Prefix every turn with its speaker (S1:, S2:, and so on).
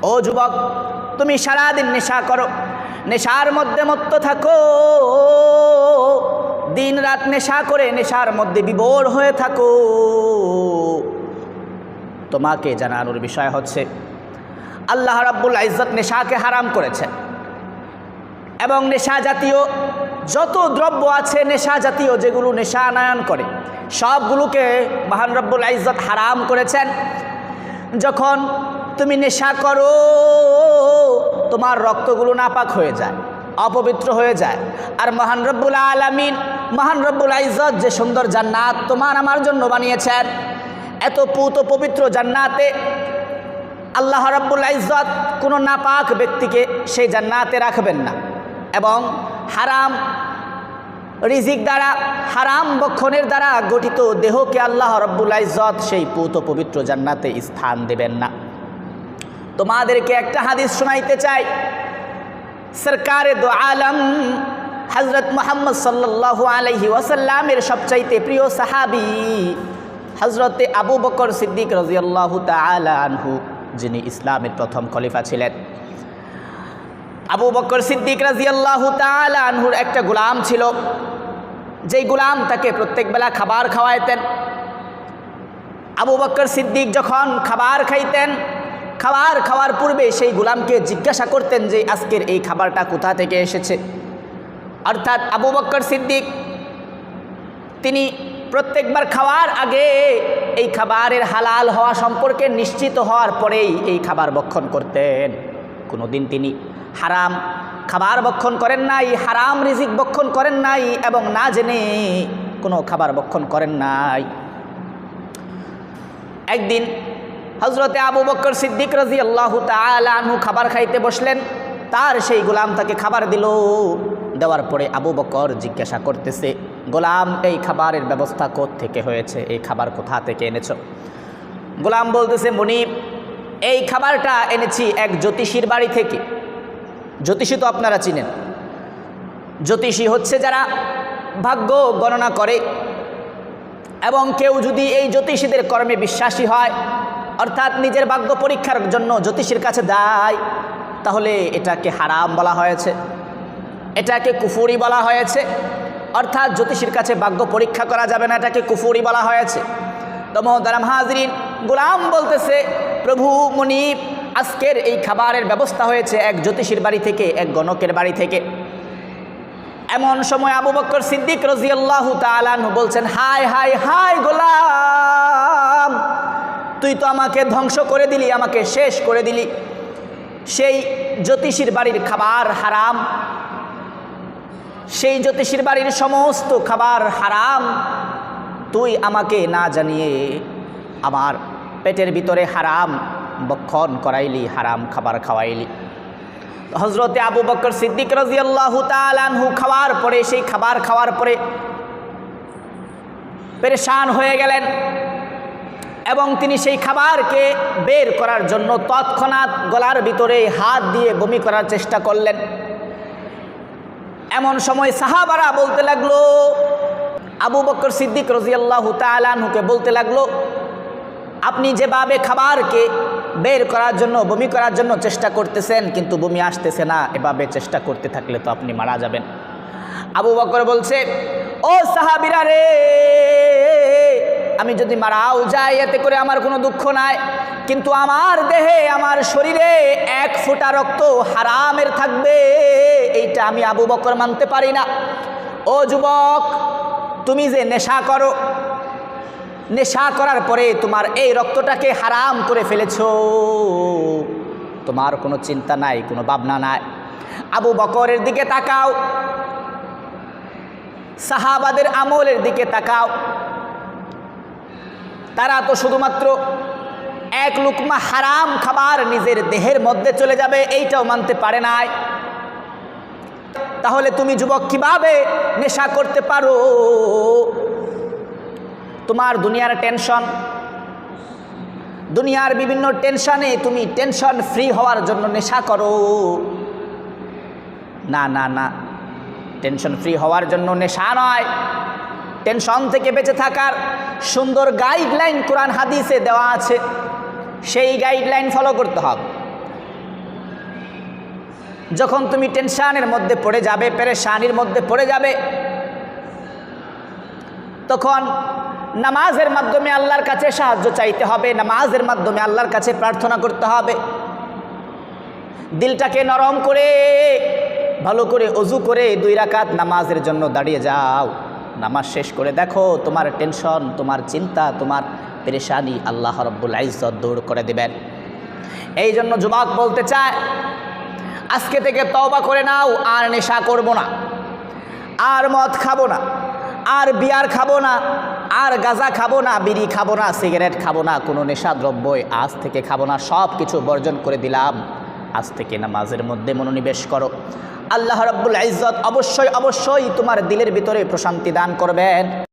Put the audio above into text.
S1: ও যুবক, তুমি সারাদিন নেশা করো, নেশার মধ্যে মত্ত থাকো, দিন রাত নেশা করে নেশার মধ্যে বিভোর হয়ে থাকো। তোমাকে জানানোর বিষয় হচ্ছে আল্লাহ রাব্বুল ইজ্জত নেশাকে হারাম করেছেন এবং নেশা জাতীয় যত দ্রব্য আছে, নেশা জাতীয় যেগুলো নেশা আনয়ন করে, সবগুলোকে মহান রব্বুল ইজ্জত হারাম করেছেন। যখন তুমি নেশা করো, তোমার রক্তগুলো নাপাক হয়ে যায়, অপবিত্র হয়ে যায়। আর মহান রব্বুল আলামিন, মহান রব্বুল ইজ্জত যে সুন্দর জান্নাত তোমার আমার জন্য বানিয়েছেন, এত পুত পবিত্র জান্নাতে আল্লাহ রাব্বুল ইজ্জত কোনো নাপাক ব্যক্তিকে সেই জান্নাতে রাখবেন না এবং হারাম রিজিক দ্বারা, হারাম বক্ষণের দ্বারা গঠিত দেহকে আল্লাহ রাব্বুল ইজ্জত সেই পুত পবিত্র জান্নাতে স্থান দেবেন না। তোমাদেরকে একটা হাদিস শোনাইতে চাই। সরকারে দো আলম হযরত মুহাম্মদ সাল্লাল্লাহু আলাইহি ওয়াসাল্লামের সবচাইতে প্রিয় সাহাবী হযরতে আবু বকর সিদ্দিক রাদিয়াল্লাহু তাআলা আনহু, যিনি ইসলামের প্রথম খলিফা ছিলেন। আবু বকর সিদ্দিক রাদিয়াল্লাহু তাআলা আনহুর একটা গোলাম ছিল, যেই গোলাম তাকে প্রত্যেক বেলা খাবার খাওয়াইতেন। আবু বকর সিদ্দিক যখন খাবার খাইতেন, খাবার খাওয়ার পূর্বে সেই গোলামকে জিজ্ঞাসা করতেন যে আজকের এই খাবারটা কোথা থেকে এসেছে। অর্থাৎ আবু বকর সিদ্দিক তিনি প্রত্যেকবার খাওয়ার আগে এই খাবারের হালাল হওয়া সম্পর্কে নিশ্চিত হওয়ার পরেই এই খাবার ভক্ষণ করতেন। কোনোদিন তিনি হারাম খাবার ভক্ষণ করেন নাই, হারাম রিজিক ভক্ষণ করেন নাই এবং না জেনে কোনো খাবার ভক্ষণ করেন নাই। একদিন হযরতে আবু বকর সিদ্দিক রাদিয়াল্লাহু তাআলা আনহু খাবার খাইতে বসলেন, তার সেই গোলাম তাকে খাবার দিল। দেওয়ার পরে আবু বকর জিজ্ঞাসা করতেছে, গোলাম এই খাবারের ব্যবস্থা কোত্থেকে হয়েছে, এই খাবার কোথা থেকে এনেছো? গোলাম বলতেছে, মুনিব এই খাবারটা এনেছি এক জ্যোতিষীর বাড়ি থেকে। জ্যোতিষী তো আপনারা চিনেন, জ্যোতিষী হচ্ছে যারা ভাগ্য গণনা করে এবং কেউ যদি এই জ্যোতিষীদের কর্মে বিশ্বাসী হয়, অর্থাৎ নিজের ভাগ্য পরীক্ষার জন্য জ্যোতিষীর কাছে যায়, তাহলে এটাকে হারাম বলা হয়েছে, এটাকে কুফরি বলা হয়েছে। অর্থাৎ জ্যোতিষীর কাছে ভাগ্য পরীক্ষা করা যাবে না, এটাকে কুফরি বলা হয়েছে। তো মোহতারাম হাজরিন, গোলাম বলতেছে, প্রভু মুনিব আজকের এই খাবারের ব্যবস্থা হয়েছে এক জ্যোতিষীর বাড়ি থেকে, এক গণকের বাড়ি থেকে। এমন সময় আবু বকর সিদ্দিক রাদিয়াল্লাহু তাআলা আনহু বলছেন, হায় হায় হায় গোলাম, তুই তো আমাকে ধ্বংস করে দিলি, আমাকে শেষ করে দিলি। সেই জ্যোতিষীর বাড়ির খাবার হারাম, সেই জ্যোতিষীর বাড়ির সমস্ত খাবার হারাম, তুই আমাকে না জানিয়ে আমার পেটের ভিতরে হারাম ভক্ষণ করাইলি, হারাম খাবার খাওয়াইলি। হযরতে আবু বকর সিদ্দিক রাদিয়াল্লাহু তাআলা আনহু খাওয়ার পরে, সেই খাবার খাওয়ার পরে পেরেশান হয়ে গেলেন এবং তিনি সেই খাবারকে বের করার জন্য তৎক্ষণাৎ গলার ভিতরে হাত দিয়ে বমি করার চেষ্টা করলেন। এমন সময় সাহাবারা বলতে লাগলো, আবু বকর সিদ্দিক রাদিয়াল্লাহু তাআলা আনহুকে বলতে লাগলো, আপনি যেভাবে খাবারকে বের করার জন্য, বমি করার জন্য চেষ্টা করতেছেন কিন্তু বমি আসতেছে না, এভাবে চেষ্টা করতে থাকলে তো আপনি মারা যাবেন। আবু বকর বলছে, ও সাহাবীরা রে, আমি যদি মারাও যাই এতে করে আমার কোনো দুঃখ নাই, কিন্তু আমার দেহে, আমার শরীরে এক ফোঁটা রক্ত হারামের থাকবে, এইটা আমি আবু বকর মানতে পারি না। ও যুবক, তুমি যে নেশা করো, নেশা করার পরে তোমার এই রক্তটাকে হারাম করে ফেলেছো, তোমার কোনো চিন্তা নাই, কোনো ভাবনা নাই। আবু বকরের দিকে তাকাও, সাহাবাদের আমলের দিকে তাকাও, তারা তো শুধুমাত্র এক লুকমা হারাম খাবার নিজের দেহের মধ্যে চলে যাবে এইটাও মানতে পারে নাই। তাহলে তুমি যুবক কিভাবে নেশা করতে পারো? তোমার দুনিয়ার টেনশন, দুনিয়ার বিভিন্ন টেনশনে তুমি টেনশন ফ্রি হওয়ার জন্য নেশা করো। না না না, টেনশন ফ্রি হওয়ার জন্য নেশা নয়, টেনশন থেকে বেঁচে থাকার সুন্দর গাইডলাইন কোরআন হাদিসে দেওয়া আছে, সেই গাইডলাইন ফলো করতে হবে। যখন তুমি টেনশনের মধ্যে পড়ে যাবে, পেরেশানির মধ্যে পড়ে যাবে, তখন নামাজের মাধ্যমে আল্লাহর কাছে সাহায্য চাইতে হবে, নামাজের মাধ্যমে আল্লাহর কাছে প্রার্থনা করতে হবে। দিলটাকে নরম করে ভালো করে অজু করে 2 রাকাত নামাজের জন্য দাঁড়িয়ে যাও। নামাজ শেষ করে দেখো তোমার টেনশন, তোমার চিন্তা, তোমার পেরেশানি আল্লাহ রাব্বুল ইজ্জত দূর করে দেবেন। এই জন্য যুবক বলতে চায়, আজকে থেকে তওবা করে নাও, আর নেশা করব না, আর মদ খাবো না, আর বিয়ার খাবো না, আর গাঁজা খাবো না, বিড়ি খাবো না, সিগারেট খাবো না, কোনো নেশা দ্রব্যই আজ থেকে খাবো না, সব কিছু বর্জন করে দিলাম। আজ থেকে নামাজের মধ্যে মনোনিবেশ করো। আল্লাহ রাব্বুল ইজ্জত অবশ্যই অবশ্যই তোমার দিলের ভিতরে প্রশান্তি দান করবেন।